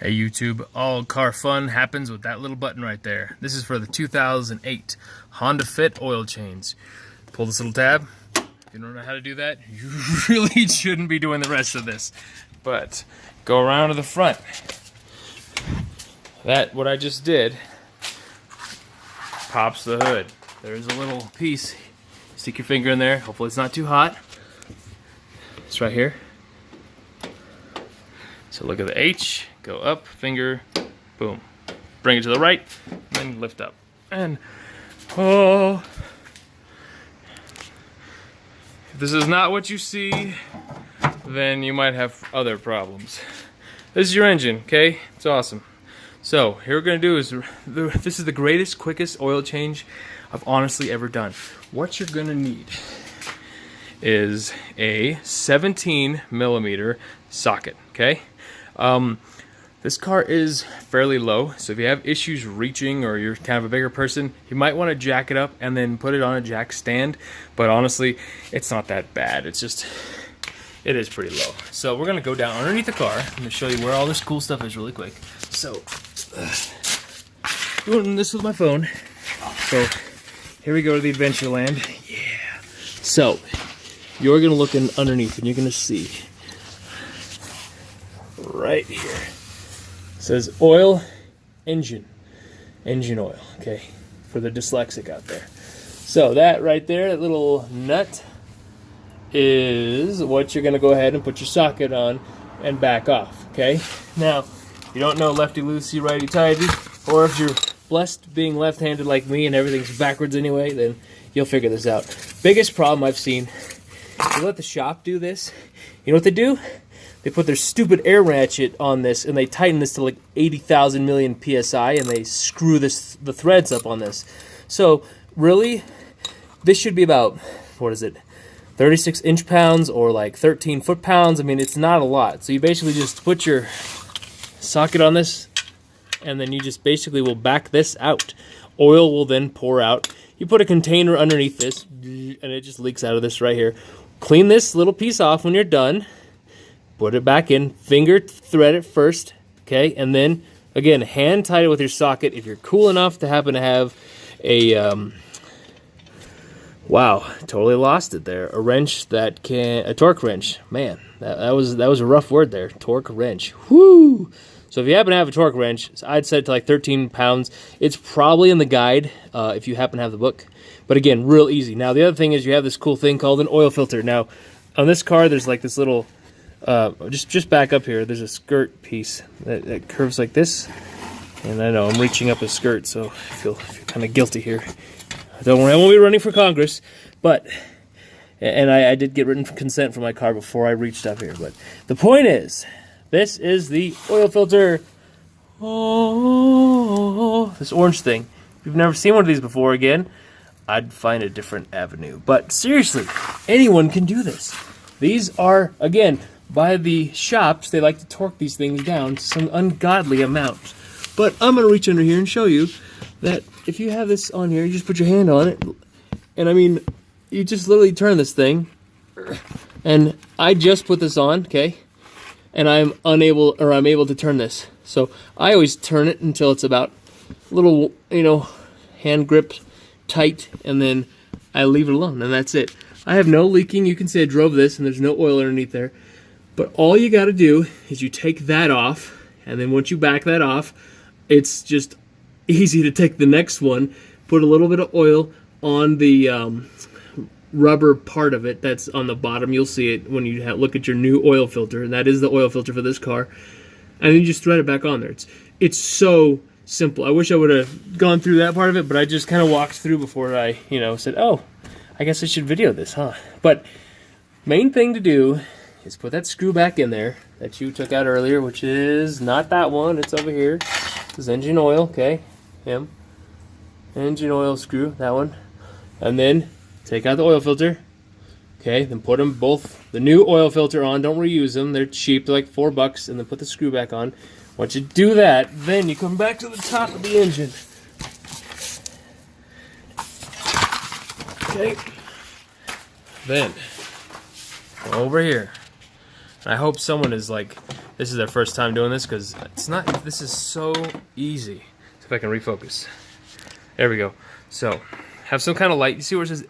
Hey YouTube, all car fun happens with that little button right there. This is for the 2008 Honda Fit oil change. Pull this little tab. If you don't know how to do that, you really shouldn't be doing the rest of this. But go around to the front. What I just did, pops the hood. There's a little piece. Stick your finger in there. Hopefully it's not too hot. It's right here. So look at the H, go up, finger, boom. Bring it to the right, then lift up. And, oh. If this is not what you see, then you might have other problems. This is your engine, okay? It's awesome. So, here we're gonna do is, this is the greatest, quickest oil change I've honestly ever done. What you're gonna need is a 17 millimeter socket, okay? This car is fairly low, so if you have issues reaching or you're kind of a bigger person, you might want to jack it up and then put it on a jack stand, but honestly, it's not that bad. It is pretty low. So we're gonna go down underneath the car. I'm gonna show you where all this cool stuff is really quick. So, doing this with my phone. So, here we go to the Adventureland. Yeah. So, you're gonna look underneath and you're gonna see right here. It says oil, engine oil, okay, for the dyslexic out there. So that right there, that little nut, is what you're gonna go ahead and put your socket on and back off, okay? Now, if you don't know lefty-loosey, righty-tighty, or if you're blessed being left-handed like me and everything's backwards anyway, then you'll figure this out. Biggest problem I've seen, you let the shop do this, you know what they do? They put their stupid air ratchet on this and they tighten this to like 80,000 million PSI and they screw the threads up on this. So really, this should be about, what is it, 36 inch-pounds or like 13 foot-pounds. I mean, it's not a lot. So you basically just put your socket on this and then you just basically will back this out. Oil will then pour out. You put a container underneath this and it just leaks out of this right here. Clean this little piece off when you're done. Put it back in, finger thread it first, okay? And then, again, hand tight it with your socket. If you're cool enough to happen to have a, wow, totally lost it there. A wrench that a torque wrench. Man, that was a rough word there, torque wrench. Whoo! So if you happen to have a torque wrench, I'd set it to like 13 pounds. It's probably in the guide if you happen to have the book. But again, real easy. Now, the other thing is you have this cool thing called an oil filter. Now, on this car, there's like this little... just back up here, there's a skirt piece that curves like this, and I know I'm reaching up a skirt, so I feel kind of guilty here. Don't worry, I won't be running for Congress, but, and I did get written consent for my car before I reached up here, but the point is, this is the oil filter. Oh, this orange thing. If you've never seen one of these before, again, I'd find a different avenue, but seriously, anyone can do this. These are, again, by the shops, they like to torque these things down to some ungodly amount. But I'm going to reach under here and show you that if you have this on here, you just put your hand on it. And I mean, you just literally turn this thing. And I just put this on, okay? And I'm able to turn this. So I always turn it until it's about a little, hand grip tight. And then I leave it alone. And that's it. I have no leaking. You can see I drove this and there's no oil underneath there. But all you got to do is you take that off, and then once you back that off, it's just easy to take the next one, put a little bit of oil on the rubber part of it that's on the bottom. You'll see it when you look at your new oil filter, and that is the oil filter for this car. And then you just thread it back on there. It's so simple. I wish I would have gone through that part of it, but I just kind of walked through before I, said, oh, I guess I should video this, huh? But main thing to do is put that screw back in there that you took out earlier, which is not that one. It's over here. This is engine oil, okay? Engine oil screw, that one. And then take out the oil filter. Okay, then put them both, the new oil filter on. Don't reuse them. They're cheap. They're like $4. And then put the screw back on. Once you do that, then you come back to the top of the engine. Okay. Then, over here. I hope someone is like this is their first time doing this because it's not. This is so easy. See if I can refocus. There we go. So, have some kind of light. You see where it says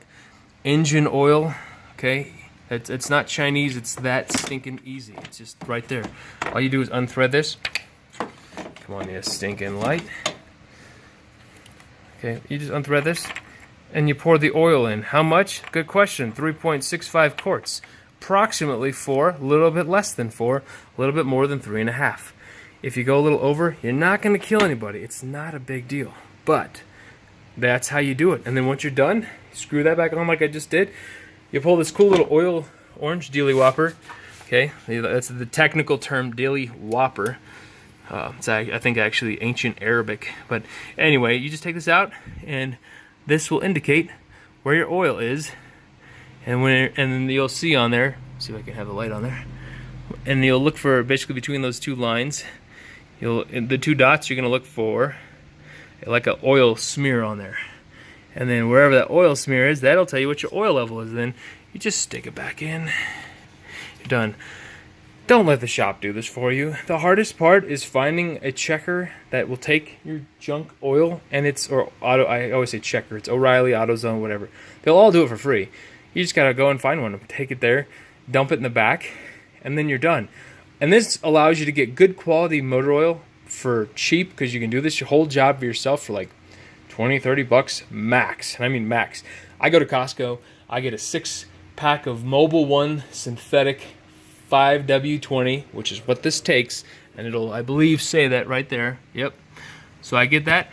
engine oil? Okay, it's not Chinese. It's that stinking easy. It's just right there. All you do is unthread this. Come on, you stinking light. Okay, you just unthread this, and you pour the oil in. How much? Good question. 3.65 quarts. Approximately 4, a little bit less than 4, a little bit more than 3.5. If you go a little over, you're not going to kill anybody. It's not a big deal. But that's how you do it. And then once you're done, screw that back on like I just did. You pull this cool little oil orange dealy whopper. Okay, that's the technical term, daily whopper. It's I think actually ancient Arabic. But anyway, you just take this out, and this will indicate where your oil is. And then you'll see on there, see if I can have the light on there, and you'll look for basically between those two lines, the two dots, you're going to look for like an oil smear on there. And then wherever that oil smear is, that'll tell you what your oil level is. Then you just stick it back in. You're done. Don't let the shop do this for you. The hardest part is finding a checker that will take your junk oil, and I always say checker, it's O'Reilly, AutoZone, whatever. They'll all do it for free. You just gotta go and find one, take it there, dump it in the back, and then you're done. And this allows you to get good quality motor oil for cheap, because you can do this your whole job for yourself for like 20, 30 bucks max. And I mean max. I go to Costco, I get a 6-pack of Mobil 1 synthetic 5W20, which is what this takes, and it'll, I believe, say that right there. Yep. So I get that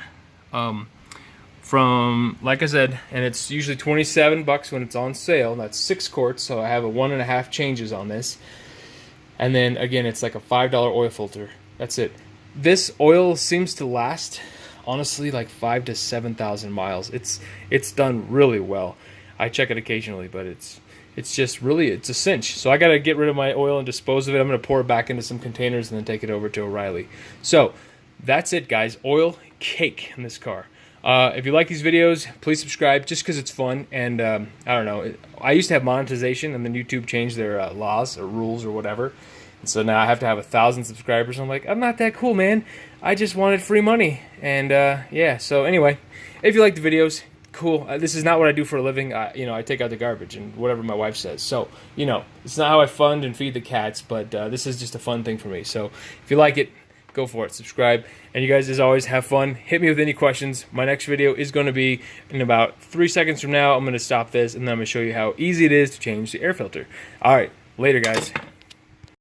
from, like I said, and it's usually 27 bucks when it's on sale. That's 6 quarts, so I have a 1.5 changes on this. And then again, it's like a $5 oil filter. That's it. This oil seems to last, honestly, like 5,000 to 7,000 miles. It's done really well. I check it occasionally, but it's just really, it's a cinch. So I got to get rid of my oil and dispose of it. I'm going to pour it back into some containers and then take it over to O'Reilly. So that's it, guys. Oil cake in this car. If you like these videos, please subscribe just because it's fun. And I don't know, I used to have monetization, and then YouTube changed their laws or rules or whatever. And so now I have to have 1,000 subscribers. I'm like, I'm not that cool, man. I just wanted free money. And yeah, so anyway, if you like the videos, cool. This is not what I do for a living. I take out the garbage and whatever my wife says. So, it's not how I fund and feed the cats, but this is just a fun thing for me. So if you like it, go for it. Subscribe. And you guys, as always, have fun. Hit me with any questions. My next video is going to be in about 3 seconds from now. I'm going to stop this, and then I'm going to show you how easy it is to change the air filter. All right. Later, guys.